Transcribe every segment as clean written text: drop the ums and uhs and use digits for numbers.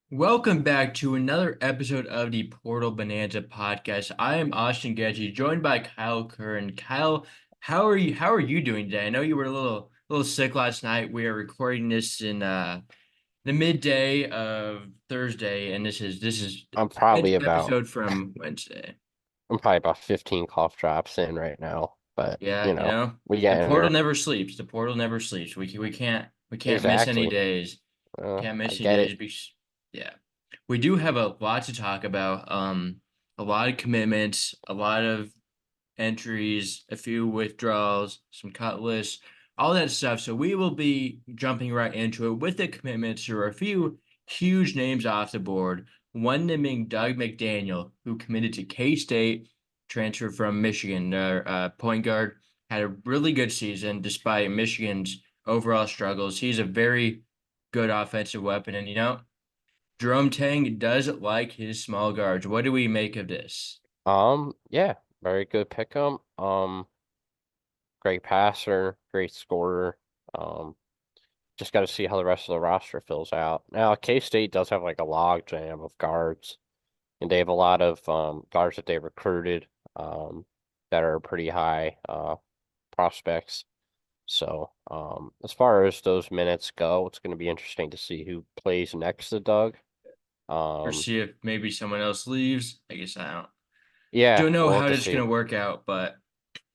Welcome back to another episode of the Portal Bonanza podcast. I am Austin Getty, joined by Kyle Curran. Kyle, how are you doing today? I know you were a little sick last night. We are recording this in the midday of Thursday, and this is I'm an probably about episode from Wednesday. I'm probably about 15 cough drops in right now, but Yeah, we the get in portal there. never sleeps. The portal never sleeps. We can't miss any Exactly. days. Can't I miss any get days. it. Yeah. We do have a lot to talk about. A lot of commitments, a lot of entries, a few withdrawals, some cut lists, all that stuff. So we will be jumping right into it with the commitments. There are a few huge names off the board. One name being Doug McDaniel, who committed to K-State, transferred from Michigan. Their point guard had a really good season despite Michigan's overall struggles. He's a very good offensive weapon, and Jerome Tang does like his small guards. What do we make of this? Yeah, very good pick 'em. Great passer, great scorer. Um, just got to see how the rest of the roster fills out. Now, K-State does have like a log jam of guards, and they have a lot of guards that they recruited that are pretty high prospects. So, as far as those minutes go, it's going to be interesting to see who plays next to Doug. Or Um, see if maybe someone else leaves. I guess I don't yeah, know we'll have how to it's see. going to work out, but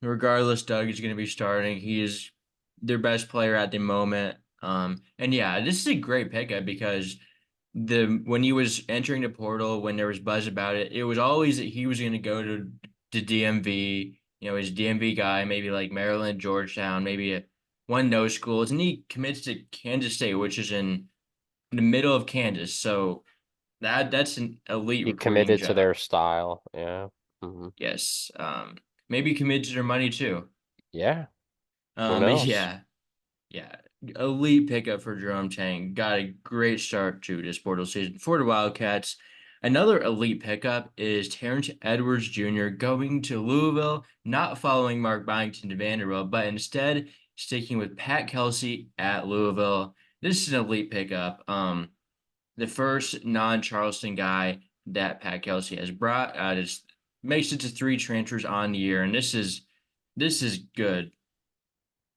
regardless, Doug is going to be starting. He is their best player at the moment. And yeah, this is a great pickup because the when he was entering the portal, when there was buzz about it, it was always that he was going to go to DMV. His DMV guy, maybe like Maryland, Georgetown, maybe one of those schools, and he commits to Kansas State, which is in the middle of Kansas. So that's an elite He recruiting committed to job. their style. Yeah. Yes. Maybe commit to their money too. Yeah. Who But knows? yeah, elite pickup for Jerome Tang. Got a great start to this portal season for the Wildcats. Another elite pickup is Terrence Edwards Jr. going to Louisville, not following Mark Byington to Vanderbilt, but instead sticking with Pat Kelsey at Louisville. This is an elite pickup. The first non-Charleston guy that Pat Kelsey has brought. Just makes it to three transfers on the year, and this is good.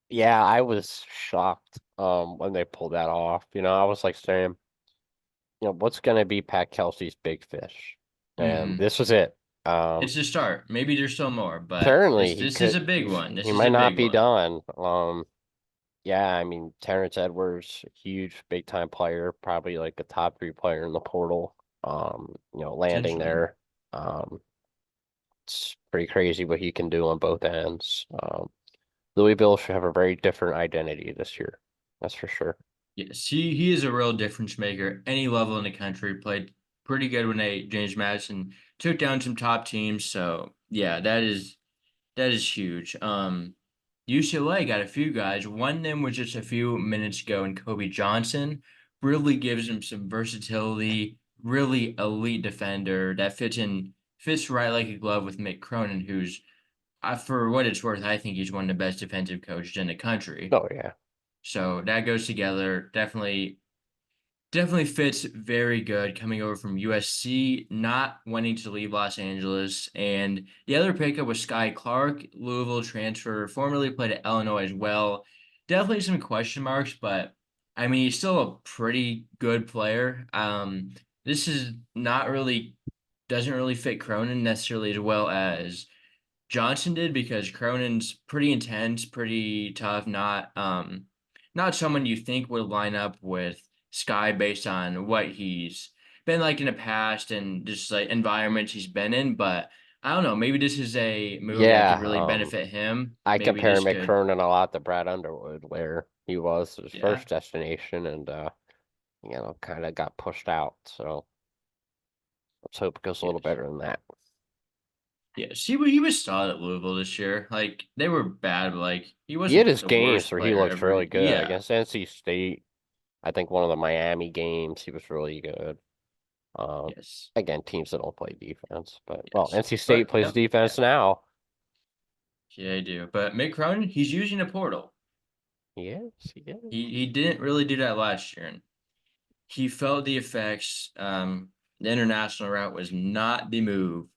Yeah, I was shocked when they pulled that off. I was like saying, what's going to be Pat Kelsey's big fish? And Hmm. this was it. It's a start. Maybe there's still more, but Apparently this is a big one. This he is a might not big be one. done. Yeah, I mean, Terrence Edwards, huge, big time player, probably like a top three player in the portal. Landing Potentially. there. It's pretty crazy what he can do on both ends. Louisville should have a very different identity this year. That's for sure. Yes, he is a real difference maker. Any level in the country, played pretty good when James Madison took down some top teams. So yeah, that is huge. UCLA got a few guys. One of them was just a few minutes ago, and Kobe Johnson really gives him some versatility. Really elite defender that fits right like a glove with Mick Cronin, who's for what it's worth, I think he's one of the best defensive coaches in the country. Oh yeah. So that goes together. Definitely fits very good coming over from USC, not wanting to leave Los Angeles. And the other pickup was Skyy Clark, Louisville transfer, formerly played at Illinois as well. Definitely some question marks, but I mean, he's still a pretty good player. This is not really, doesn't really fit Cronin necessarily as well as Johnson did because Cronin's pretty intense, pretty tough, not someone you think would line up with Skyy based on what he's been like in the past and just like environments he's been in. But I don't know, maybe this is a move that Yeah. could really benefit him. I Maybe compare this could, McCurnan a lot to Brad Underwood, where he was his yeah, first destination and kind of got pushed out. So let's hope it goes a little yes. better than that. Yeah, see what he was solid at Louisville this year. Like they were bad, but like he He had wasn't his the games worst where he player looked ever. really good Yeah, against NC State. I think one of the Miami games, he was really good. Um, yes, Again, teams that don't play defense, but well, yes. NC State But plays yep, yeah. defense now. Yeah, I do. But Mick Cronin, he's using a portal. Yes, yes. He didn't really do that last year. And he felt the effects. The international route was not the move.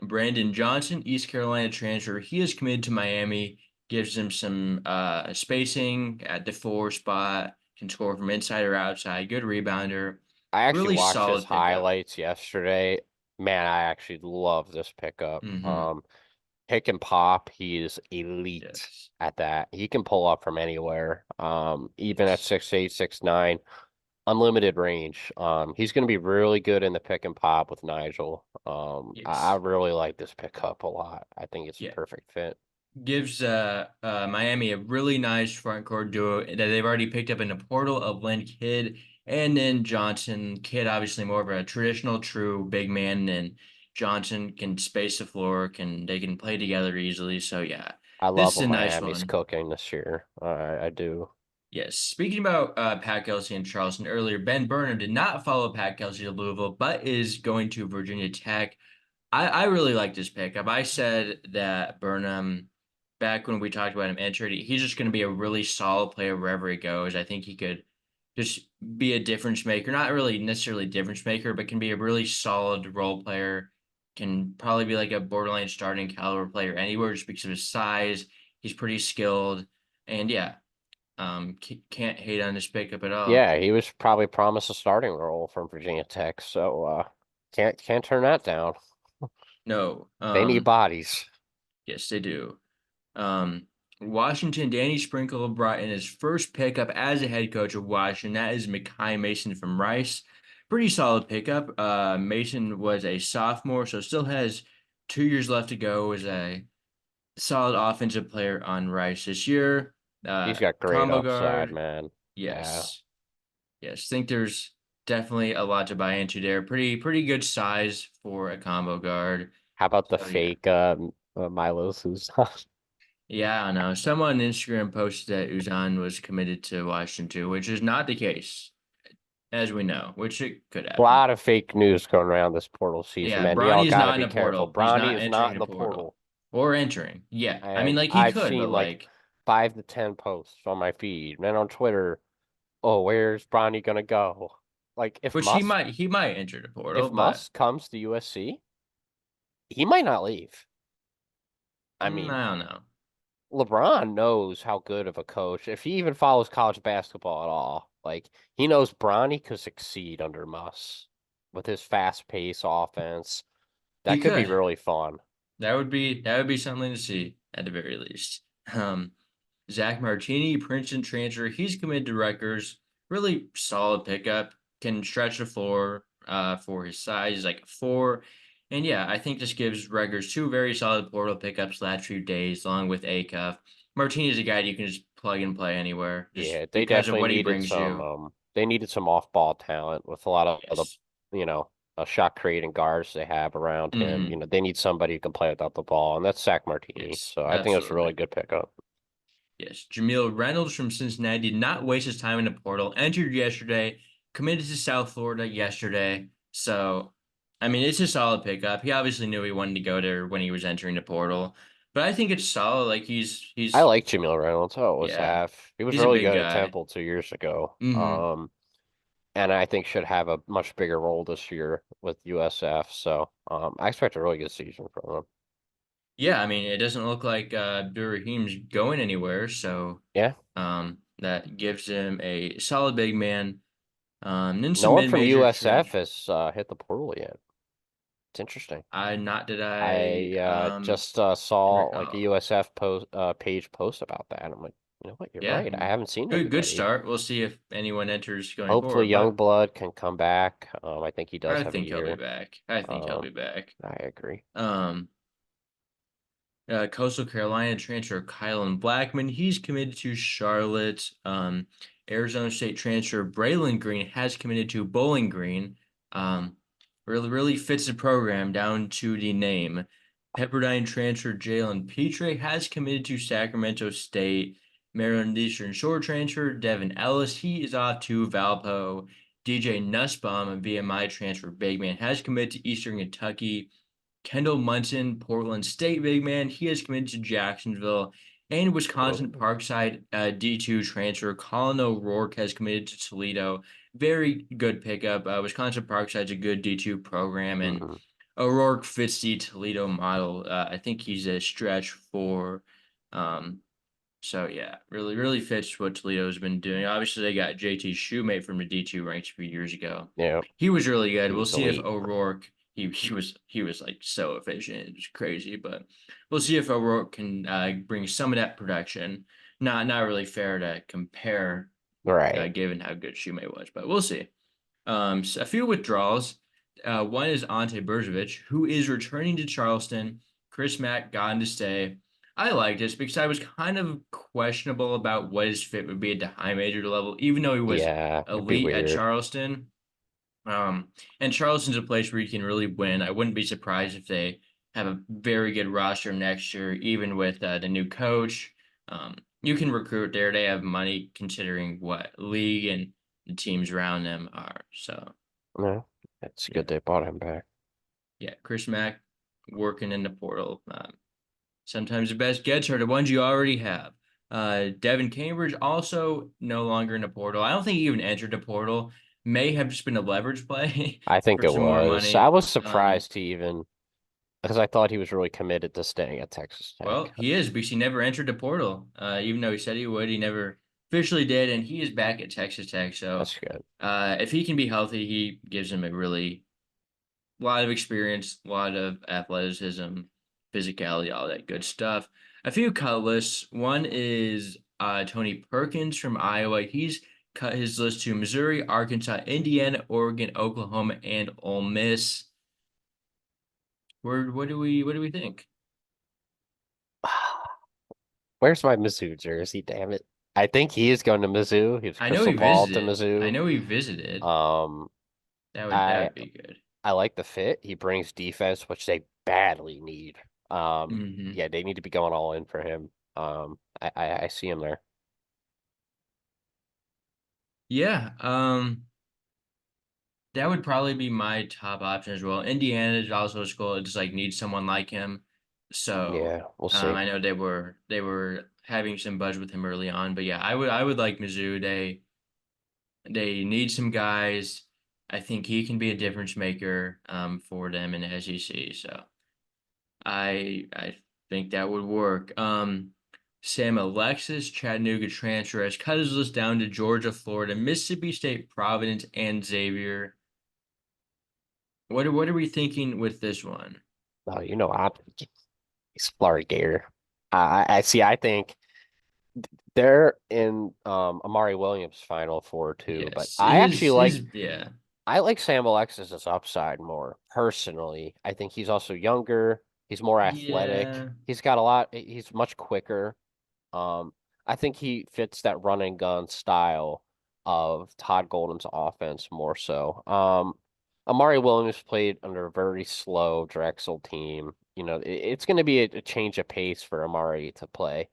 Brandon Johnson, East Carolina transfer, he is committed to Miami. Gives him some spacing at the four spot. Can score from inside or outside. Good rebounder. I actually Really watched his solid pickup. highlights yesterday. Man, I actually love this pickup. Mm-hmm. Pick and pop, he is elite Yes. at that. He can pull up from anywhere. Even at Yes. 6'8", 6'9", unlimited range. He's going to be really good in the pick and pop with Nigel. I Yes. really like this pickup a lot. I think it's a Yeah. perfect fit. Gives Miami a really nice front court duo that they've already picked up in the portal of Lynn Kidd and then Johnson. Kidd obviously more of a traditional true big man, and Johnson can space the floor, they can play together easily. So yeah, I this love is a what nice Miami's one. cooking this year. I do. Yes. Speaking about Pat Kelsey and Charleston earlier, Ben Burnham did not follow Pat Kelsey to Louisville, but is going to Virginia Tech. I really like this pickup. I said that Burnham, back when we talked about him entering, he's just going to be a really solid player wherever he goes. I think he could just be a difference maker. Not really necessarily difference maker, but can be a really solid role player. Can probably be like a borderline starting caliber player anywhere just because of his size. He's pretty skilled. And yeah, can't hate on this pickup at all. Yeah, he was probably promised a starting role from Virginia Tech, so can't turn that down. No. They need bodies. Yes, they do. Um, Washington, Danny Sprinkle brought in his first pickup as a head coach of Washington. That is Mekhi Mason from Rice. Pretty solid pickup. Mason was a sophomore, so still has 2 years left to go as a solid offensive player on Rice this year. He's got great Combo upside, guard, man. Yeah. yes, yes. Think there's definitely a lot to buy into there. Pretty good size for a combo guard. How about the So yeah. fake Milo Susan? Yeah, I know. Someone on Instagram posted that Uzan was committed to Washington too, which is not the case, as we know, which it could A happen. lot of fake news going around this portal season, Yeah, man. Y'all Bronny is got to not in be the careful. portal. He's Bronny not is not entering in the the portal portal. or entering. Yeah, I mean, And like he I've could, but seen like like, 5 to 10 posts on my feed, man, on Twitter. Oh, where's Bronny gonna go? Like which he might enter the portal, If but Musk comes to USC, he might not leave. I mean, I don't know. LeBron knows how good of a coach, if he even follows college basketball at all, like he knows Bronny could succeed under Muss with his fast pace offense. He That could be could. really fun. That would be something to see at the very least. Um, Zach Martini, Princeton transfer. He's committed to Rutgers. Really solid pickup. Can stretch the floor for his size. He's like a four. And yeah, I think this gives Rutgers two very solid portal pickups last few days, along with A Cuff. Martini's a guy you can just plug and play anywhere, just Yeah, they because of definitely what he needed brings some you. they needed some off-ball talent with a lot of the, Yes. you know, shot creating guards they have around him. Mm-hmm. They need somebody who can play without the ball, and that's Zach Martini. Yes, So I think that's a really absolutely. good pickup. Yes, Jamil Reynolds from Cincinnati did not waste his time in the portal. Entered yesterday, committed to South Florida yesterday. So, I mean, it's a solid pickup. He obviously knew he wanted to go there when he was entering the portal, but I think it's solid. Like I he's like Jamil Reynolds. I always yeah, have. He was he's a really big good at guy. Temple 2 years ago. Hmm. And I think should have a much bigger role this year with USF. So, I expect a really good season from him. Yeah, I mean, it doesn't look like Abdur-Rahim's going anywhere, so Yeah. that gives him a solid big man. Then No some one from mid-major USF transfer. has hit the portal yet. It's interesting. I not did I I just saw like a recall. USF page post about that. I'm like, you know what? You're Yeah, right. I haven't seen good anybody. start. We'll see if anyone enters going Hopefully, forward, but Youngblood can come back. I think he does I have a think he'll be year. back. I think he'll Um, be back. I agree. Um, Coastal Carolina transfer Kylan Blackman. He's committed to Charlotte. Arizona State transfer Braylon Green has committed to Bowling Green. Um, really fits the program down to the name. Pepperdine transfer Jalen Petre has committed to Sacramento State. Maryland Eastern Shore transfer Devin Ellis. He is off to Valpo. DJ Nussbaum, a VMI transfer big man, has committed to Eastern Kentucky. Kendall Munson, Portland State big man. He has committed to Jacksonville. And Wisconsin Oh, Parkside D2 transfer Colin O'Rourke has committed to Toledo. Very good pickup. Wisconsin Parkside's a good D2 program, and mm-mm. O'Rourke fits the Toledo model. I think he's a stretch for um, so yeah, really fits what Toledo's been doing. Obviously, they got JT Shoemate from the D2 ranks a few years ago. Yeah, He was really good. he We'll was see if elite. O'Rourke he was like so efficient. It was crazy, but we'll see if O'Rourke can bring some of that production. Not really fair to compare, Right. given how good Shoemate was, but we'll see. So a few withdrawals. One is Ante Berzovic, who is returning to Charleston. Chris Mack got to stay. I liked this because I was kind of questionable about what his fit would be at the high major level, even though he was Yeah, it'd be elite at weird. Charleston. And Charleston's a place where you can really win. I wouldn't be surprised if they have a very good roster next year, even with the new coach. You can recruit there. They have money considering what league and the teams around them are. So Yeah, it's yeah, good they bought him back. yeah. Chris Mack working in the portal. Sometimes the best gets are the ones you already have. Devin Cambridge also no longer in the portal. I don't think he even entered the portal. May have just been a leverage play I think for it some more was. I money. was surprised he even because I thought he was really committed to staying at Texas Well, Tech. he is because he never entered the portal. Even though he said he would, he never officially did, and he is back at Texas Tech. So, That's good. if he can be healthy, he gives him a really lot of experience, a lot of athleticism, physicality, all that good stuff. A few cut lists. One is Tony Perkins from Iowa. He's cut his list to Missouri, Arkansas, Indiana, Oregon, Oklahoma, and Ole Miss. What do we think? Where's my Mizzou jersey? Damn it! I think he is going to Mizzou. He was I know crystal he ball to visited. I Mizzou. know he visited. Um, That would I be good. I like the fit. He brings defense, which they badly need. Hmm. Yeah, they need to be going all in for him. I see him there. Yeah. That would probably be my top option as well. Indiana is also a school that just like needs someone like him. So Yeah, we'll see. I know they were having some buzz with him early on, but yeah, I would like Mizzou. They need some guys. I think he can be a difference maker for them in the SEC. So I think that would work. Sam Alexis, Chattanooga transfer, has cut his list down to Georgia, Florida, Mississippi State, Providence, and Xavier. What are we thinking with this one? Oh, he's Florida Gator. I see. I think they're in Amari Williams' Final Four too, but Yes, his yeah, I like Sam Alexis's upside more personally. I think he's also younger. He's more athletic. yeah, He's got a lot. He's much quicker. Um, I think he fits that run and gun style of Todd Golden's offense more so. Amari Williams played under a very slow Drexel team. It's going to be a change of pace for Amari to play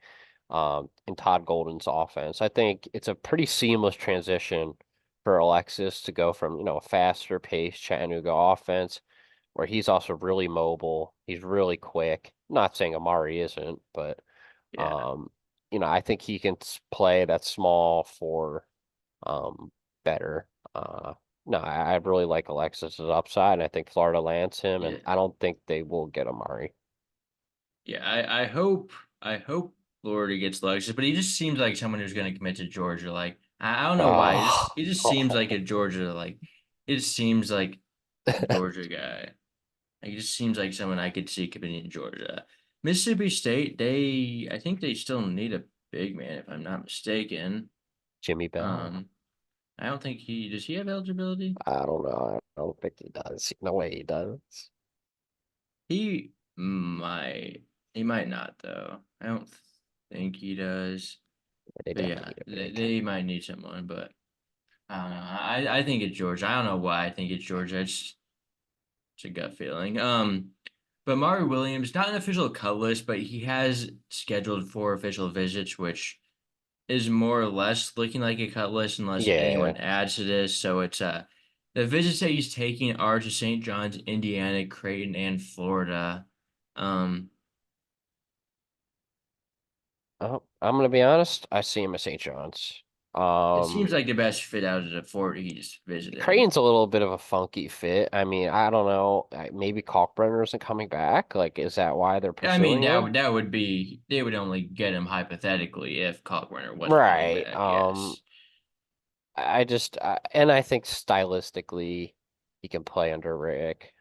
in Todd Golden's offense. I think it's a pretty seamless transition for Alexis to go from, a faster paced Chattanooga offense where he's also really mobile. He's really quick. Not saying Amari isn't, but yeah, um, I think he can play that small for better. No, I really like Alexis's upside, and I think Florida lands him, and yeah, I don't think they will get Amari. yeah. I hope Florida gets Lexus, but he just seems like someone who's going to commit to Georgia. Like I don't know why. He just Oh, he just seems like a Georgia like. It just seems like a Georgia guy. Like, he just seems like someone I could see committing to Georgia. Mississippi State, I think they still need a big man if I'm not mistaken. Jimmy Bell. Um, I don't think does he have eligibility? I don't know. I don't think he does. No way he does. He might. He might not though. I don't think he does. They But definitely yeah, need a they, big. they might need someone. But I don't know. I think it's Georgia. I don't know why I think it's Georgia. It's a gut feeling. But Mari Williams, not an official cut list, but he has scheduled 4 official visits, which is more or less looking like a cut list unless Yeah, anyone adds to this. So it's the visits that he's taking are to St. John's, Indiana, Creighton, and Florida. Um, I'm gonna be honest. I see him at St. John's. It Um, seems like the best fit out of the four he's visited. Creighton's a little bit of a funky fit. I mean, I don't know. Maybe Kalkbrenner isn't coming back. Like, is that why they're I mean, pursuing him? that would be they would only get him hypothetically if Kalkbrenner wasn't coming Right. back. Yes. And I think stylistically, he can play under Rick.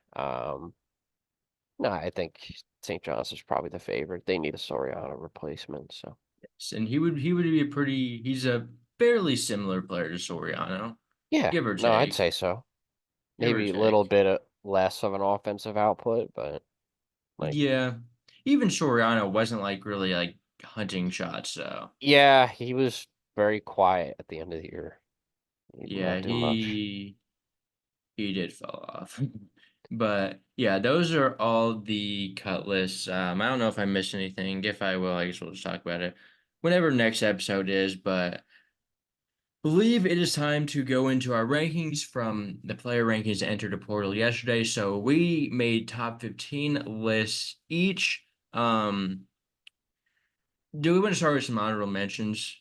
No, I think St. John's is probably the favorite. They need a Soriano replacement, so And he would be a pretty he's a fairly similar player to Soriano, yeah. give or No, I'd take. say so. Give or Maybe a little take. bit less of an offensive output, but like, Yeah. Even Soriano wasn't like really like hunting shots, so yeah, he was very quiet at the end of the year. He did yeah, not do much. he did fall off. But yeah, those are all the cut lists. I don't know if I missed anything. If I will, I guess we'll just talk about it whenever next episode is. But believe it is time to go into our rankings from the player rankings that entered the portal yesterday. So we made top 15 lists each. Do we want to start with some honorable mentions?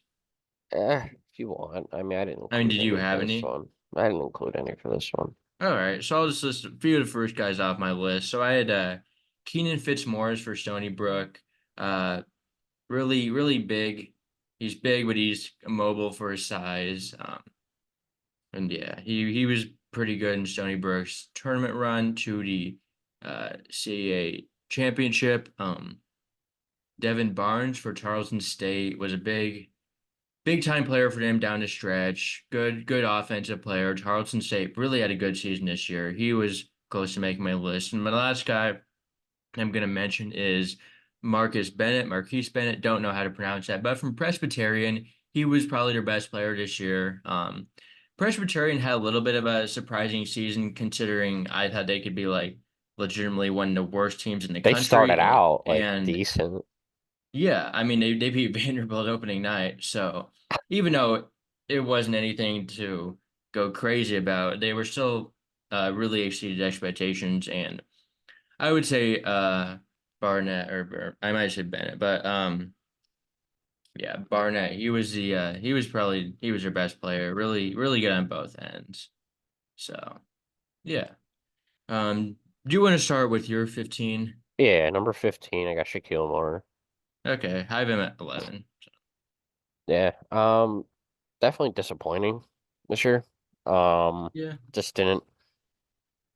If you want. I mean, I didn't I mean, include did you any for have this any? one. I didn't include any for this one. All right, so I'll just list a few of the first guys off my list. So I had Keenan Fitzmaurice for Stony Brook. Uh, really big. He's big, but he's mobile for his size. And yeah, he was pretty good in Stony Brook's tournament run to the CAA championship. Devin Barnes for Tarleton State was a big time player for them down the stretch. Good offensive player. Tarleton State really had a good season this year. He was close to making my list. And my last guy I'm going to mention is Marquise Bennett. Don't know how to pronounce that, but from Presbyterian, he was probably their best player this year. Presbyterian had a little bit of a surprising season considering I thought they could be like legitimately one of the worst teams in the They started country. out like And decent. yeah, I mean they beat Vanderbilt opening night, so even though it wasn't anything to go crazy about, they were still really exceeded expectations. And I would say Barnett or I might say Bennett, but yeah, Barnett, he was their best player. Really good on both ends. So, yeah. Do you want to start with your 15? Yeah, number 15, I got Shaquille Moore. Okay, I have him at 11. Yeah, definitely disappointing this year. Yeah. Just didn't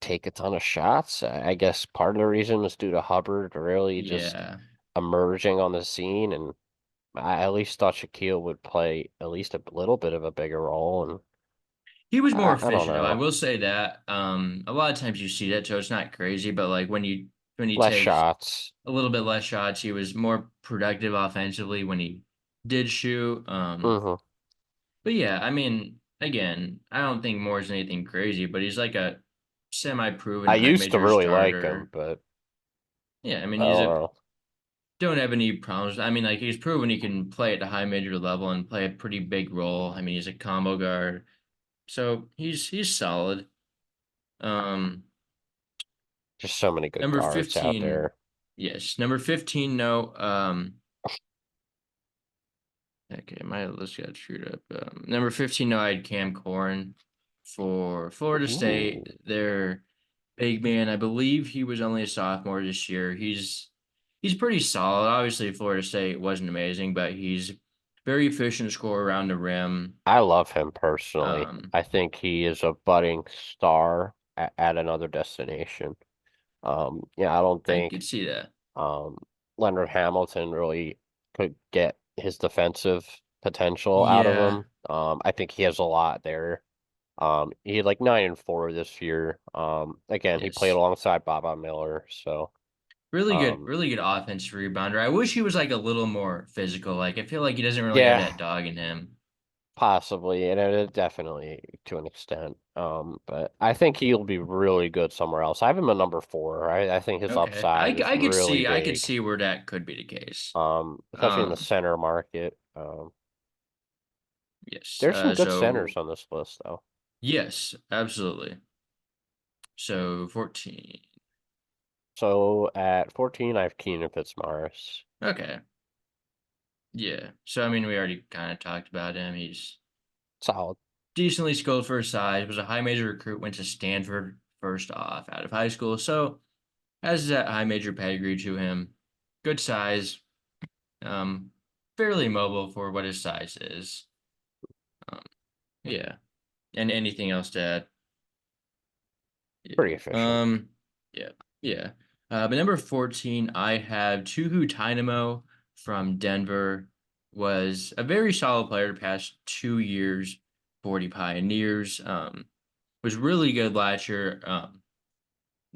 take a ton of shots. I guess part of the reason was due to Hubbard really just Yeah. emerging on the scene, and I at least thought Shaquille would play at least a little bit of a bigger role, and He was more I don't efficient though. I know, will say that. A lot of times you see that, so it's not crazy, but like when he less takes shots. a little bit less shots, he was more productive offensively when he did shoot. Hmm. But yeah, I mean, again, I don't think Moore's anything crazy, but he's like a semi-proven I high used to major really like him, starter. but Yeah, I mean, I he's don't a know. don't have any problems. I mean, like he's proven he can play at the high major level and play a pretty big role. I mean, he's a combo guard, so he's solid. Um, Just so many good Number guards out 15, there. yes, number 15. No, okay, my list got screwed up. Number 15, no, I had Cam Corn for Florida Ooh, State. Their big man, I believe he was only a sophomore this year. He's pretty solid. Obviously, Florida State wasn't amazing, but he's very efficient scorer around the rim. I love him personally. Um, I think he is a budding star at another destination. Yeah, I don't I think could see that. um, Leonard Hamilton really could get his defensive potential out of Yeah, him. I think he has a lot there. He had like 9 and 4 this year. Again, he played yes. alongside Baba Miller, so um, Really good offensive rebounder. I wish he was like a little more physical. Like I feel like he doesn't really have yeah, that dog in him. possibly, and definitely to an extent. But I think he'll be really good somewhere else. I have him at number 4. I think his Okay. upside is really I could big. see where that could be the case. Especially in the Um, center market. yes. There's some good centers on this list, though. Yes, absolutely. So 14. So at 14, I have Keenan Fitzmaurice. Okay. Yeah. So I mean, we already kind of talked about him. He's Solid. decently skilled for his size. Was a high major recruit. Went to Stanford first off out of high school. So has that high major pedigree to him. Good size. Um, fairly mobile for what his size is. Um, yeah. And anything else to add? Yeah. Pretty efficient. Yeah. Yeah. But number 14, I have Tuhu Dynamo from Denver. Was a very solid player the past 2 years for the Pioneers. Was really good last year.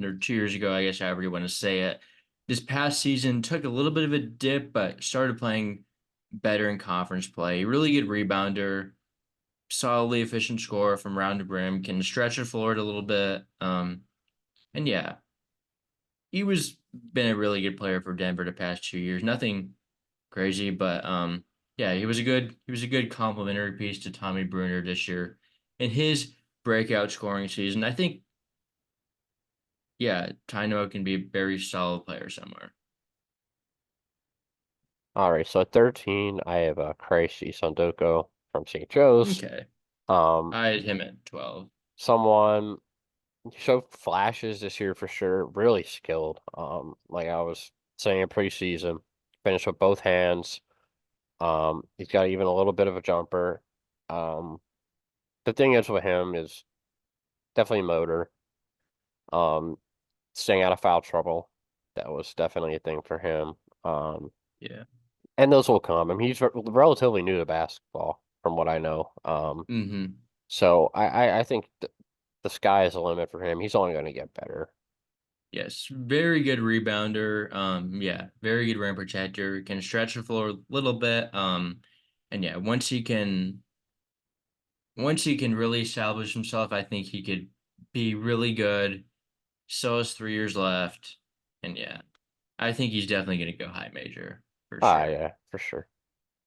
Or 2 years ago, I guess, however you want to say it. This past season took a little bit of a dip, but started playing better in conference play. Really good rebounder, solidly efficient scorer from round to brim, can stretch the floor a little bit. And yeah, he was been a really good player for Denver the past 2 years. Nothing crazy, but yeah, he was a good complimentary piece to Tommy Bruner this year in his breakout scoring season. I think yeah, Taino can be a very solid player somewhere. All right, so at 13, I have Crazy Sondoko from St. Joe's. Okay. Um, I had him at 12. someone showed flashes this year for sure. Really skilled. Like I was saying in preseason, finished with both hands. He's got even a little bit of a jumper. Um, the thing is with him is definitely motor. Um, staying out of foul trouble. That was definitely a thing for him. Yeah. And those will come. I mean, he's relatively new to basketball, from what I know. Mm-hmm. So I think the sky is the limit for him. He's only going to get better. Yes. Very good rebounder. Yeah, very good rim protector. Can stretch the floor a little bit. And yeah, once he can really establish himself, I think he could be really good. Still has 3 years left. And yeah, I think he's definitely gonna go high major for Ah, sure. yeah, for sure.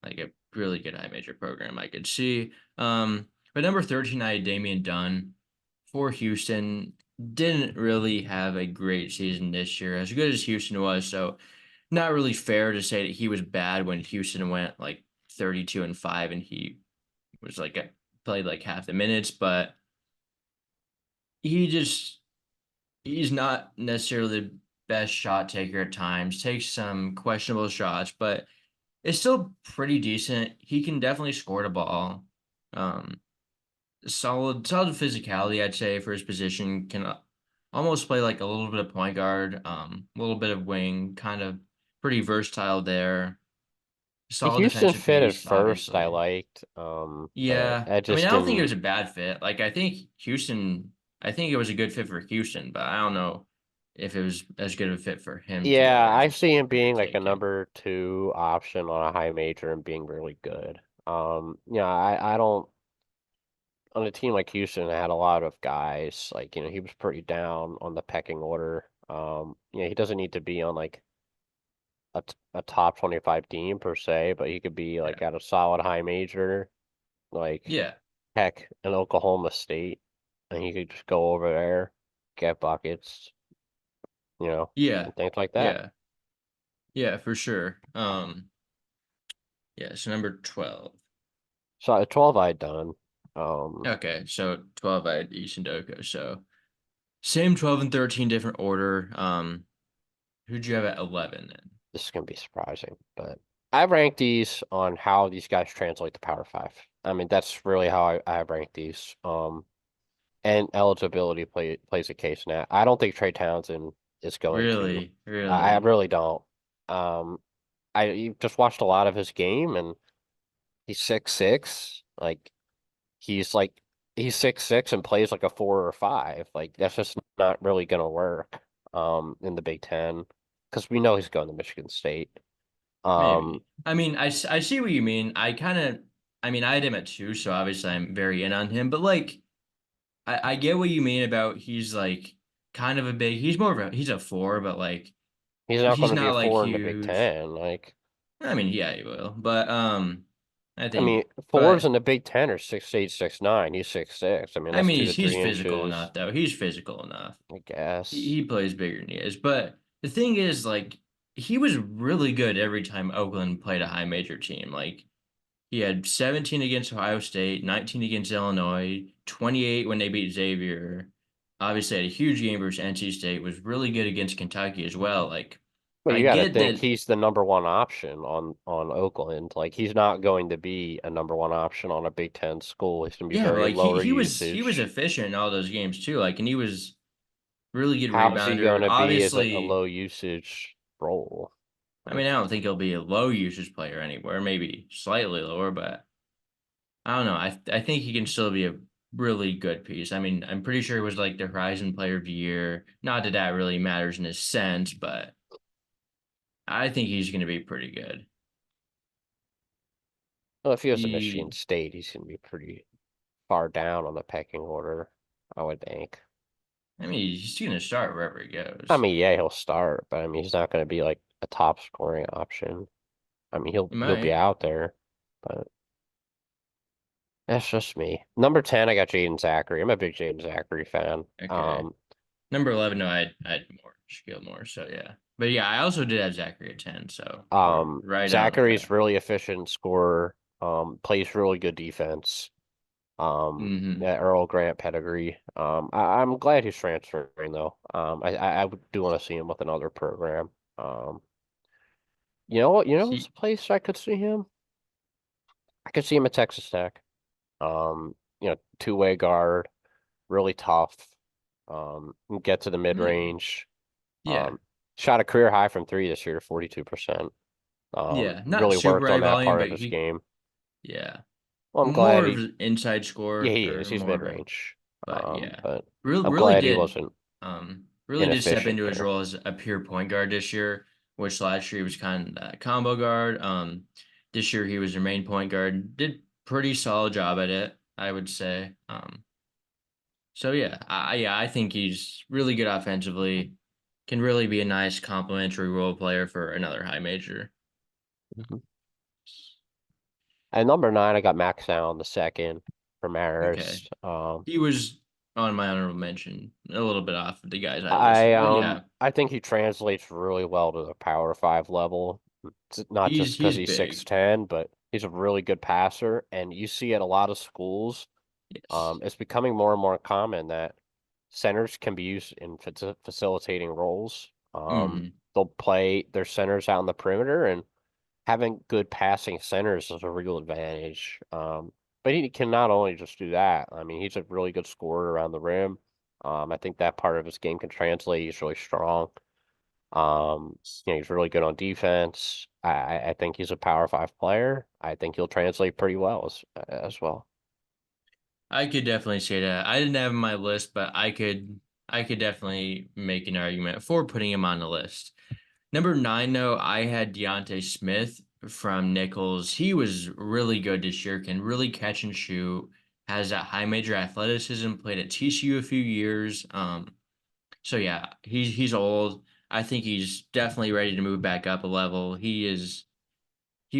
Like a really good high major program I could see. But number 13, I had Damian Dunn for Houston. Didn't really have a great season this year, as good as Houston was. So not really fair to say that he was bad when Houston went like 32-5 and he was like played like half the minutes, but he just he's not necessarily the best shot taker at times. Takes some questionable shots, but it's still pretty decent. He can definitely score the ball. Um, solid physicality, I'd say, for his position. Can almost play like a little bit of point guard, a little bit of wing, kind of pretty versatile there. The Solid Houston defensive fit at piece, first I obviously. liked, but Yeah, I I mean, just I don't think it didn't. was a bad fit. Like, I think Houston, I think it was a good fit for Houston, but I don't know if it was as good of a fit for him to Yeah, where I just see him being like a undertake him. number two option on a high major and being really good. Yeah, I don't on a team like Houston that had a lot of guys, like, he was pretty down on the pecking order. He doesn't need to be on like a top 25 team per se, but he could be Yeah, like at a solid high major, like yeah, heck, in Oklahoma State, and he could just go over there, get buckets, yeah, and things like that. yeah, yeah, for sure. Yeah. So number 12. So at 12, I had done. Um, Okay, so 12, I had East and Doko. So same 12 and 13, different order. Who'd you have at 11 then? this is gonna be surprising, but I rank these on how these guys translate to Power Five. I mean, that's really how I rank these. And eligibility plays a case in that. I don't think Trey Townsend is going to. Really, I really. really don't. Um, I just watched a lot of his game, and he's 6'6". Like he's 6'6" and plays like a 4 or 5. Like that's just not really gonna work. In the Big Ten, because we know he's going to Michigan State. Um, Maybe. I mean, I see what you mean. I mean, I had him at 2, so obviously I'm very in on him. But like, I get what you mean about he's like kind of a big. He's more of he's a 4, but like he's not he's going to be not a like 4 in the Big huge. Ten. Like, I mean, yeah, he will. But I I mean, think, fours but in the Big Ten are 6'8", 6'9". He's 6'6". I mean, I that's mean, two to he's three physical inches, enough though. He's physical enough. I He, guess. he plays bigger than he is. But the thing is, like. he was really good every time Oakland played a high major team. Like he had 17 against Ohio State, 19 against Illinois, 28 when they beat Xavier. Obviously had a huge game versus NC State, was really good against Kentucky as well. Like But I you got to get think that. he's the number one option on Oakland. Like he's not going to be a number one option on a Big Ten school. He's going to be Yeah, very like lower he was usage. efficient in all those games too. Like and he was really good How is he going rebounder. to be as a Obviously, low usage role? I mean, I don't think he'll be a low usage player anywhere, maybe slightly lower, but I don't know. I think he can still be a really good piece. I mean, I'm pretty sure it was like the Horizon Player of the Year. Not that that really matters in a sense, but I think he's going to be pretty good. Well, if he was at Michigan He, State, he's going to be pretty far down on the pecking order, I would think. I mean, he's going to start wherever he I goes. mean, yeah, he'll start, but I mean, he's not going to be like a top scoring option. I mean, He he'll be might. out there, but that's just me. Number 10, I got Jaden Zachary. I'm a big Jaden Zachary fan. Okay. Number 11, no, I had more, Shaquille Moore. So yeah. But yeah, I also did have Zachary at 10. So we're right on the Zachary's track. really efficient scorer. Plays really good defense. Hmm. That Earl Grant pedigree. I'm glad he's transferring though. I do want to see him with another program. Um, you know what? You know, it's a He, place I could see him. I could see him at Texas Tech. Two-way guard, really tough. Can get to the hmm. mid-range. Yeah. Um, Shot a career high from three this year, 42%. Yeah. Not Really super worked high on that volume, part but of his he, game. yeah. Well, I'm glad More of he, an inside yeah, score he is. or He's more of a, mid-range. but yeah. But Real I'm really glad he did wasn't really did step inefficient into his there. role as a pure point guard this year, which last year he was kind of that combo guard. This year he was your main point guard. Did pretty solid job at it, I would say. So yeah, I think he's really good offensively. Can really be a nice complementary role player for another high major. Mhm. At number 9, I got Max Allen the second for Okay. Marist. He was on my honorable mention, a little bit off of the guys I I listed, but um yeah, I think he translates really well to the Power Five level. It's not just because he's he's big. 6'10", but he's a really good passer, and you see at a lot of schools. Yes. It's becoming more and more common that centers can be used in facilitating roles. Hmm. They'll play their centers out in the perimeter, and having good passing centers is a real advantage. But he can not only just do that. I mean, he's a really good scorer around the rim. I think that part of his game can translate. He's really strong. He's really good on defense. I think he's a Power Five player. I think he'll translate pretty well as well. I could definitely say that. I didn't have him on my list, but I could definitely make an argument for putting him on the list. Number 9, though, I had Deontay Smith from Nichols. He was really good this year, can really catch and shoot, has that high major athleticism, played at TCU a few years. So yeah, he's old. I think he's definitely ready to move back up a level. He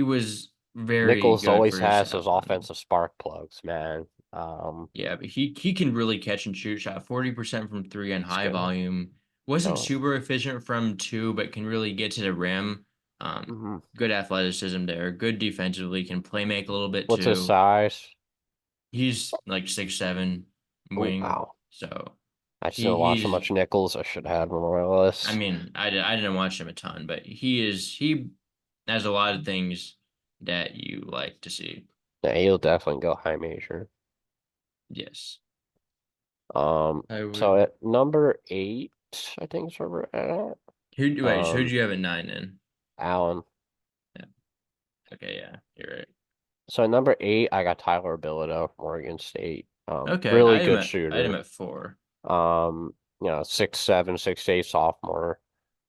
was very Nichols good always for his has those level. offensive spark plugs, man. Yeah, but he can really catch and shoot. Shot 40% from three on He's high good. volume. Wasn't Oh, super efficient from two, but can really get to the rim. hmm. Good athleticism there. Good defensively. Can play make a little bit What's his too. size? He's like 6'7" Oh, wing. wow. So I just he didn't watch so he's much Nichols. I should have him on my I list. mean, I didn't watch him a ton, but he has a lot of things that you like to see. Yeah, he'll definitely go high major. Yes. Um, I so would at number 8, I think is where we're at. who'd Um, you have at 9 in? Allen. Yeah. Okay, yeah, you're right. So at number 8, I got Tyler Bilodeau from Oregon State. Okay, Really good I had him shooter. at 4. 6'7", 6'8" sophomore.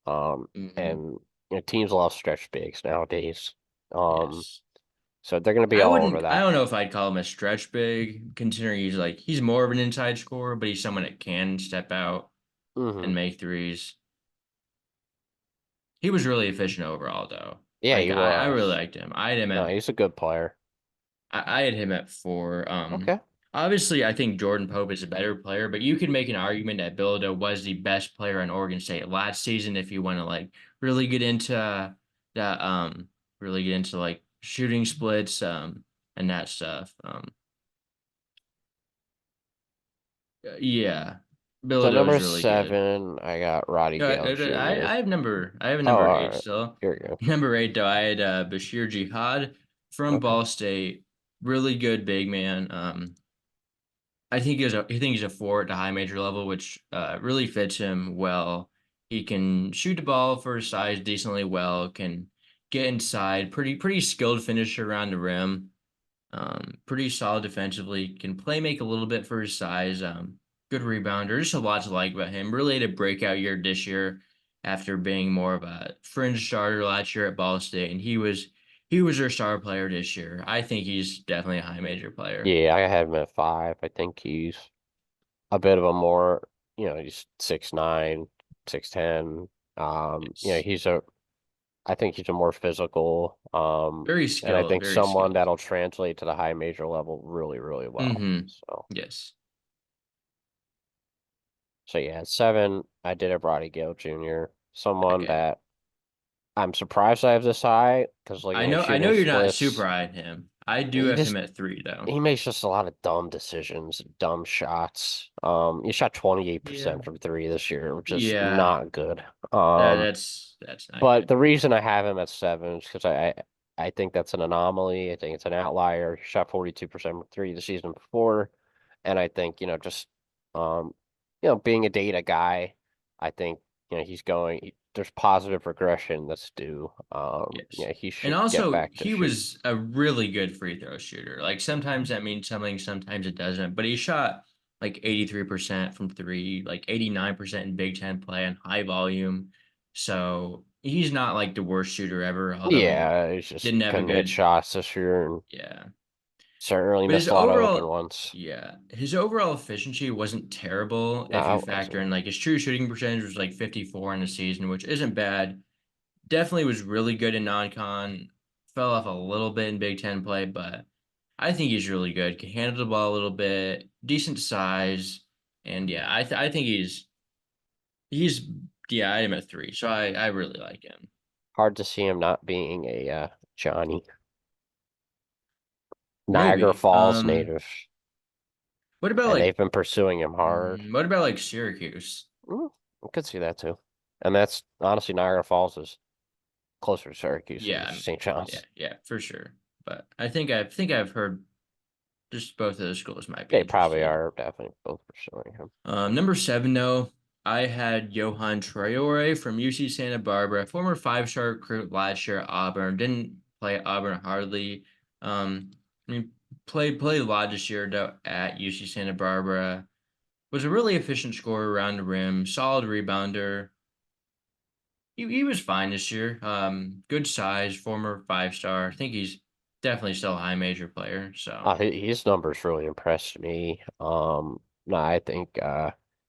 Um, Hmm. and teams love stretch bigs nowadays. Um, Yes. so they're gonna be all over I that. don't know if I'd call him a stretch big, considering he's more of an inside scorer, but he's someone that can step out Hmm. and make threes. He was really efficient overall, though. Yeah, Like he I really was. liked him. I had him No, at he's a good player. I had him at 4. Okay. Obviously, I think Jordan Pope is a better player, but you could make an argument that Bilodeau was the best player on Oregon State last season if you want to like really get into that really get into like shooting splits and that stuff. Yeah. So Bilodeau number is really good. 7, I got Roddy No, Gale Jr. I have a Oh, number all eight right. still. Here we go. Number eight though, I had Bashir Jihad from Okay. Ball State, really good big man. I think he's a four at the high major level, which really fits him well. He can shoot the ball for his size decently well, can get inside, pretty skilled finisher around the rim. Pretty solid defensively, can play make a little bit for his size. Good rebounder. Just a lot to like about him. Really had a breakout year this year after being more of a fringe starter last year at Ball State, and he was their star player this year. I think he's definitely a high major player. Yeah, I had him at 5. I think he's a bit of a more, he's 6'9", 6'10". Yes. I think he's a more physical, and I think Very someone skilled. that'll translate to the high major level really, really well. Mm-hmm. So, Yes. so yeah, at 7, I did a Roddy Gale Jr., someone Okay. that I'm surprised I have this high because looking at I know shooting you're not super splits, high on him. I do he have just him at three though. he makes just a lot of dumb decisions, dumb shots. He shot Yeah. 28% from three this year, which is Yeah. not good. Um, That's not but good. the reason I have him at 7 is because I think that's an anomaly. I think it's an outlier. He shot 42% from three the season before, and I think just um, being a data guy, I think he's there's positive regression that's due. Yes. Yeah, he And should get also, back to he shoot. was a really good free throw shooter. Like sometimes that means something, sometimes it doesn't. But he shot like 83% from three, like 89% in Big Ten play and high volume. So he's not like the worst shooter ever, although he Yeah, he's just didn't have a couldn't hit good, shots this year and yeah. certainly But missed a lot of open ones. his overall efficiency wasn't terrible No, if I you factor wasn't. in like his true shooting percentage was like 54 in the season, which isn't bad. Definitely was really good in non-con. Fell off a little bit in Big Ten play, but I think he's really good. Can handle the ball a little bit, decent size, and yeah, I think he's yeah, I am at three, so I really like him. Hard to see him not being a Johnny. Niagara Maybe. Falls native, What about and like they've been pursuing him hard. what about like Syracuse? Mm, I could see that too. And that's honestly Niagara Falls is closer to Syracuse than it is Yeah, St. John's. yeah, for sure. But I think I've heard just both of those schools might be They probably interested. are definitely both pursuing him. Number seven, though, I had Johan Traore from UC Santa Barbara, former five-star recruit last year at Auburn. Didn't play at Auburn hardly. I mean, played a lot this year though at UC Santa Barbara. Was a really efficient scorer around the rim, solid rebounder. He was fine this year. Good size, former five-star. I think he's definitely still a high major player. So His numbers really impressed me. No, I think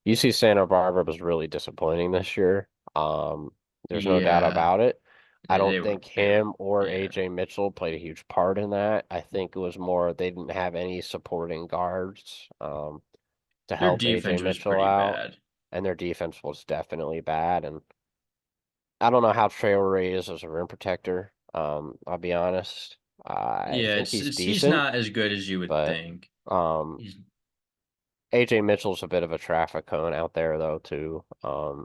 UC Santa Barbara was really disappointing this year. There's no doubt yeah, about it. I don't think they were him or yeah. AJ Mitchell played a huge part in that. I think it was more they didn't have any supporting guards to Their help AJ defense was Mitchell pretty out, bad. and their defense was definitely bad. And I don't know how Traore is as a rim protector. I'll be honest. I Yeah, think he's he's decent, not as good as you would but think. um, He's AJ Mitchell's a bit of a traffic cone out there though too.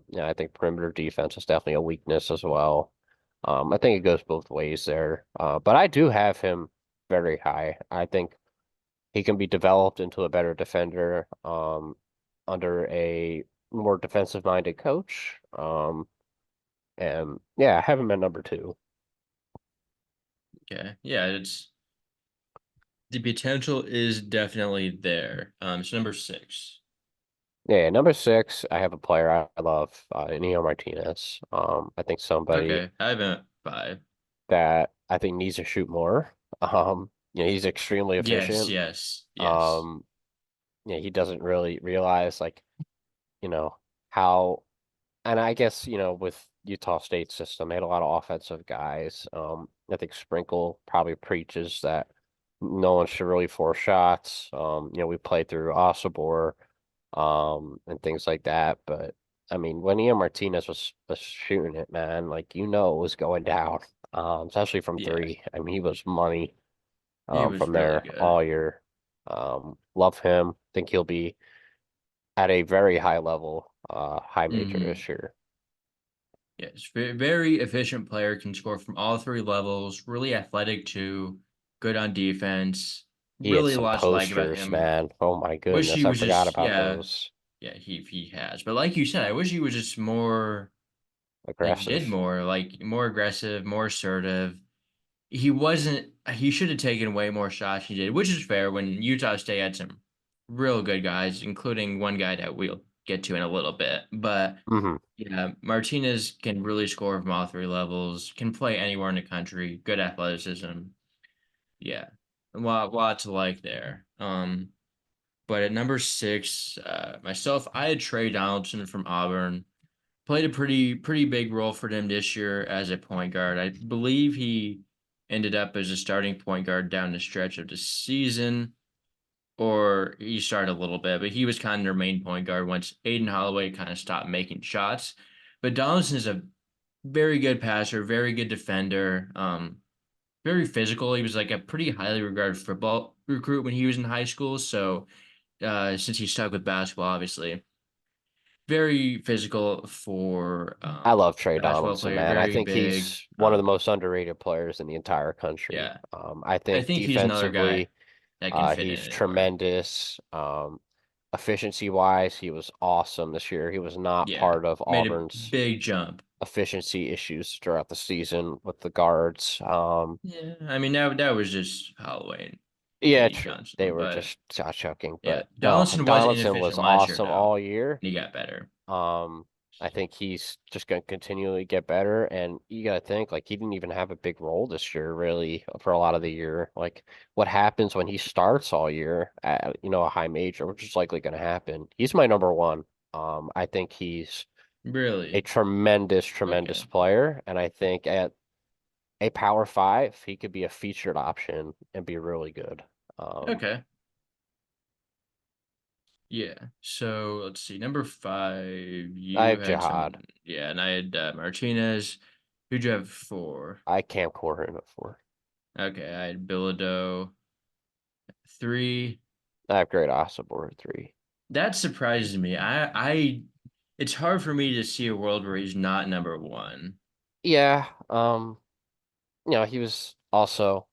Yeah, I think perimeter defense is definitely a weakness as well. I think it goes both ways there. But I do have him very high. I think he can be developed into a better defender under a more defensive minded coach. And yeah, I have him at number 2. okay. Yeah, it's the potential is definitely there. So number six. Yeah, number 6, I have a player I love, Neo Martinez. I think somebody Okay, I have him at five. that I think needs to shoot more. He's extremely efficient. Yes. Um, he doesn't really realize like, you know, how, and I guess, with Utah State system, they had a lot of offensive guys. I think Sprinkle probably preaches that no one should really force shots. We played through Isobar, and things like that. But I mean, when Ian Martinez was shooting it, man, like it was going down. Especially from Yeah, three. I mean, he was money he was from really there good. all year. Love him. Think he'll be at a very high level, high major Hmm. this year. Yes, very efficient player, can score from all three levels, really athletic too, good on defense. He had Really some lots to like about posters, him. man. Oh my Wish he goodness, I was forgot just, about yeah, those. yeah, he has. But like you said, I wish he was just more like did Aggressive. more, like more aggressive, more assertive. He wasn't he should have taken way more shots he did, which is fair when Utah State had some real good guys, including one guy that we'll get to in a little bit. But Hmm. yeah, Martinez can really score from all three levels, can play anywhere in the country, good athleticism. Yeah. A lot to like there. But at number six, myself, I had Trey Donaldson from Auburn. Played a pretty big role for them this year as a point guard. I believe he ended up as a starting point guard down the stretch of the season, or he started a little bit, but he was kind of their main point guard once Aiden Holloway kind of stopped making shots. But Donaldson is a very good passer, very good defender, very physical. He was like a pretty highly regarded football recruit when he was in high school. So since he stuck with basketball, obviously, very physical for I love Trey basketball Donaldson, player, man. I very think big. he's one of the most underrated players in the entire country. Yeah, I I think think he's another guy defensively, that can fit in he's anywhere. tremendous. Efficiency wise, he was awesome this year. He was not Yeah, part of made a Auburn's big jump. efficiency issues throughout the season with the guards. Yeah, I mean that was just Holloway and Yeah, AD true. They Johnson, were but just shot chucking, yeah, but no, Donaldson was Donaldson was inefficient last year awesome though, all year. and he got better. Um, I think he's just going to continually get better, and you got to think like he didn't even have a big role this year, really, for a lot of the year. Like what happens when he starts all year at a high major, which is likely going to happen. He's my number one. I think he's a Really? tremendous, tremendous Okay. player, and I think at a Power Five, he could be a featured option and be really good. Um, Okay. Yeah. So let's see. Number five, I you have had some. Jihad. Yeah, and I had Martinez. Who'd you have four? I can't core him at four. Okay, I had Bilodeau three. I have Great Isobar at three. That surprises me. It's hard for me to see a world where he's not number one. Yeah, he was also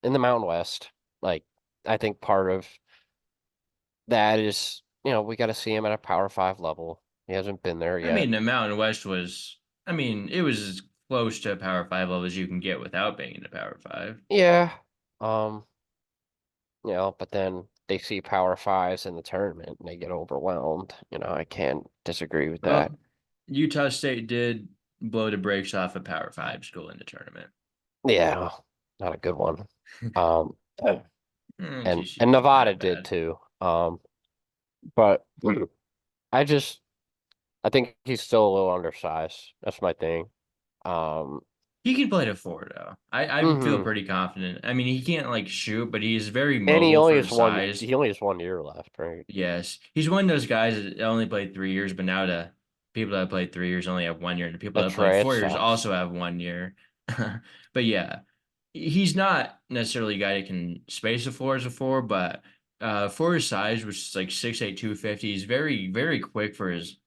in the Mountain West. Like, I think part of that is, we got to see him at a Power Five level. He hasn't been there I yet. mean, the Mountain West was. I mean, it was as close to a Power Five level as you can get without being in the Power Five. Yeah, um, but then they see Power Fives in the tournament and they get overwhelmed. I can't disagree with that. Well, Utah State did blow the brakes off a Power Five school in the tournament. Yeah, not a good one. Um, and TCU wasn't Nevada that did bad. too. But I just I think he's still a little undersized. That's my thing. Um, He can play the four though. I feel hmm pretty confident. I mean, he can't like shoot, but he's very And mobile for his size. he only has 1 year left, right? Yes, he's one of those guys that only played 3 years, but now the people that played 3 years only have 1 year, and the people that That's played right. It 4 years sucks. also have 1 year. But yeah, he's not necessarily a guy that can space the floor as a four, but for his size, which is like 6'8", 250, he's very quick for his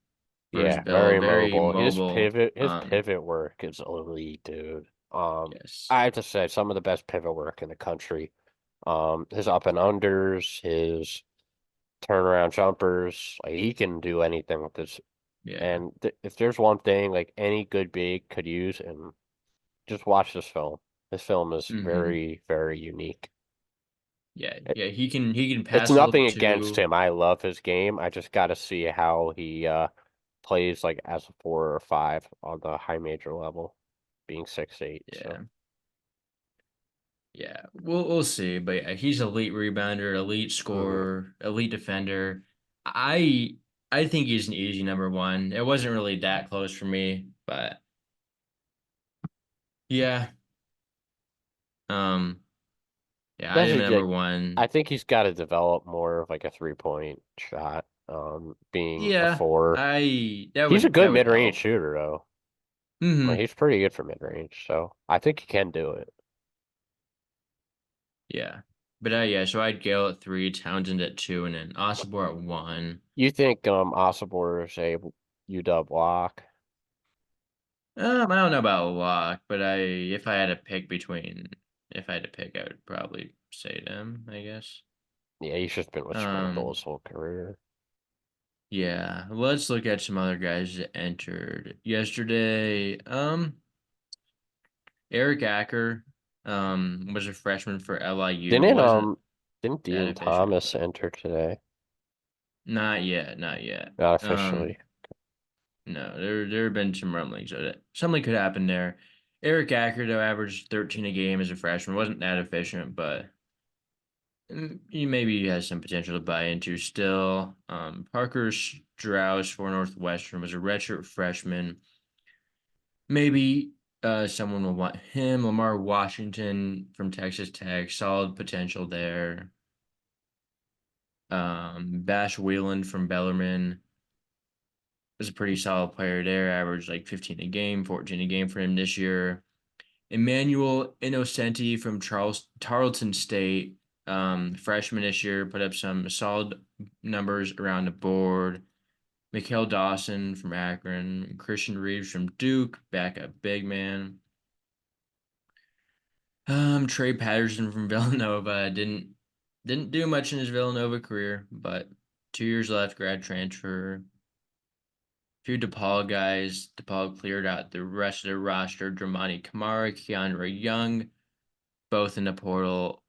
Yeah, build, very very mobile. mobile. His pivot work is elite, dude. Yes. I have to say some of the best pivot work in the country. His up and unders, his turnaround jumpers, like he can do anything with this. Yeah. And th if there's one thing like any good big could use, and just watch this film. This film is Hmm. very, very unique. Yeah. It, Yeah. He can it's pass a little nothing bit against too. him. I love his game. I just got to see how he plays like as a 4 or 5 on the high major level, being 6'8". So Yeah. Yeah, we'll see, but yeah, he's elite rebounder, elite mhm. scorer, elite defender. I I think he's an easy number one. It wasn't really that close for me, but yeah. Um, Yeah, I That's am a number good. one. I think he's got to develop more of like a 3-point shot. Being a Yeah, four. I He's a that good would mid-range help. shooter though. Like, Hmm. he's pretty good for mid-range, so I think he can do it. Yeah. But yeah, so I'd Gale at three, Townsend at two, and then Osibor at one. You think Osibor is a UW lock? I don't know about lock, but if I had to pick between if I had to pick, I would probably say them, I guess. Yeah, he's just been with Sprinkle Um, his whole career. yeah, let's look at some other guys that entered yesterday. Eric Acker, was a freshman for LIU. Didn't Wasn't didn't that Dean efficient, Thomas but enter today? not yet, not yet. Not Um, officially. no, there have been some rumblings of it. Something could happen there. Eric Acker, though, averaged 13 a game as a freshman. Wasn't that efficient, but he maybe has some potential to buy into still. Parker Strauss for Northwestern was a redshirt freshman. Maybe someone will want him. Lamar Washington from Texas Tech, solid potential there. Bash Wheeland from Bellarmine was a pretty solid player there. Averaged like 15 a game, 14 a game for him this year. Emmanuel Innocenti from Tarleton State, freshman this year, put up some solid numbers around the board. Mikhail Dawson from Akron, Christian Reeves from Duke, backup big man. Trey Patterson from Villanova didn't do much in his Villanova career, but 2 years left, grad transfer. Few DePaul guys. DePaul cleared out the rest of the roster. Dramani Kamara, Keandre Young, both in the portal.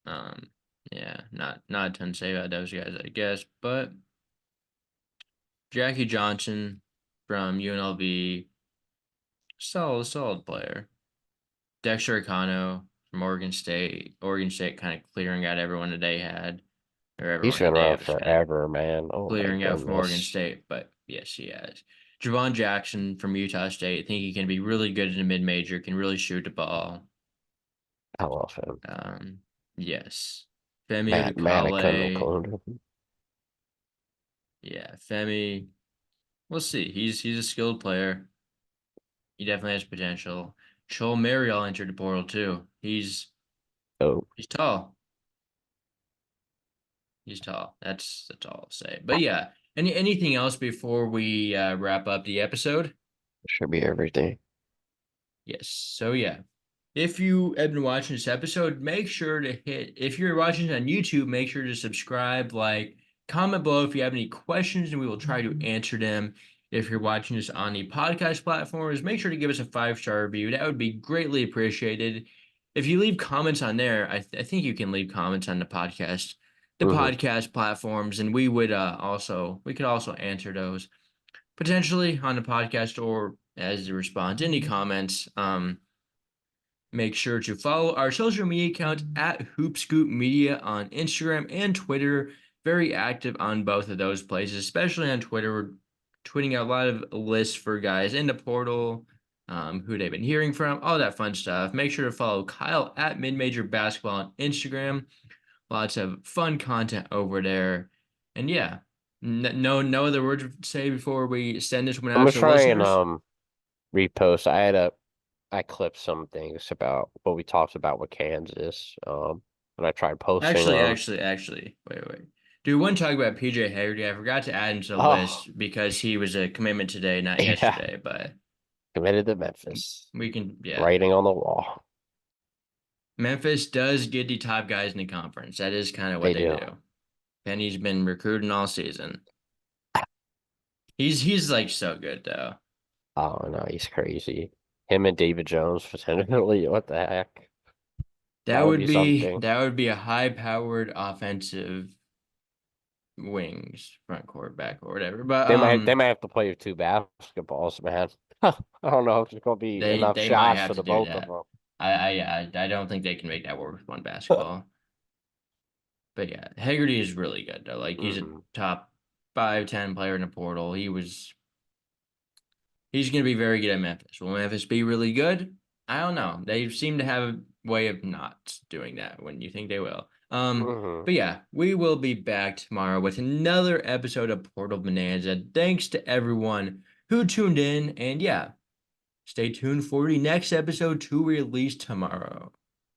Um, yeah, not a ton to say about those guys, I guess. But Jackie Johnson from UNLV, solid player. Dexter Akano from Oregon State. Oregon State kind of clearing out everyone that they had, or He's everyone been that they around have is kind of forever, man. Oh my clearing out from Oregon goodness. State. But yes, he has. Javon Jackson from Utah State. I think he can be really good in a mid major. Can really shoot the ball. I love him. Um, yes. Femi Man, I couldn't have Odukale. cloned him. Yeah, Femi. We'll see. He's a skilled player. He definitely has potential. Joel Mariel entered the portal too. Oh, He's tall. He's tall. That's all I'll say. But yeah, anything else before we wrap up the episode? should be everything. Yes. So yeah, if you have been watching this episode, make sure to hit. If you're watching it on YouTube, make sure to subscribe, like, comment below if you have any questions, and we will try to answer them. If you're watching this on the podcast platforms, make sure to give us a 5-star review. That would be greatly appreciated. If you leave comments on there, I think you can leave comments on the Hmm. podcast platforms, and we could also answer those potentially on the podcast or as a response. Any comments? Make sure to follow our social media account at Hoopscoop Media on Instagram and Twitter. Very active on both of those places, especially on Twitter. We're tweeting out a lot of lists for guys in the portal, who they've been hearing from, all that fun stuff. Make sure to follow Kyle at Mid Major Basketball on Instagram. Lots of fun content over there. And yeah, no other words to say before we send this one I'm out gonna to the try and listeners. repost. I clipped some things about what we talked about with Kansas. And I tried posting them. Wait. Do we want to talk about PJ Haggerty? I forgot to add him to the Oh, list because he was a commitment today, not yeah, yesterday. But committed to Memphis. we can, yeah. Writing on the wall. Memphis does get the top guys in the conference. That is kind of what They they do. do. Penny's been recruiting all season. He's like so good though. Oh no, he's crazy. Him and David Jones potentially. What the heck? That would be something. That would be a high powered offensive wings, front court, back or whatever. But They might have to play with two basketballs, man. I don't know if there's gonna be enough they might shots have for to the do both of that. them. I don't think they can make that work with one basketball. But yeah, Haggerty is really good though. Like he's a Hmm. top 5, 10 player in the portal. He's gonna be very good at Memphis. Will Memphis be really good? I don't know. They seem to have way of not doing that when you think they will. Mm-hmm. But yeah, we will be back tomorrow with another episode of Portal Bonanza. Thanks to everyone who tuned in, and yeah, stay tuned for the next episode to release tomorrow.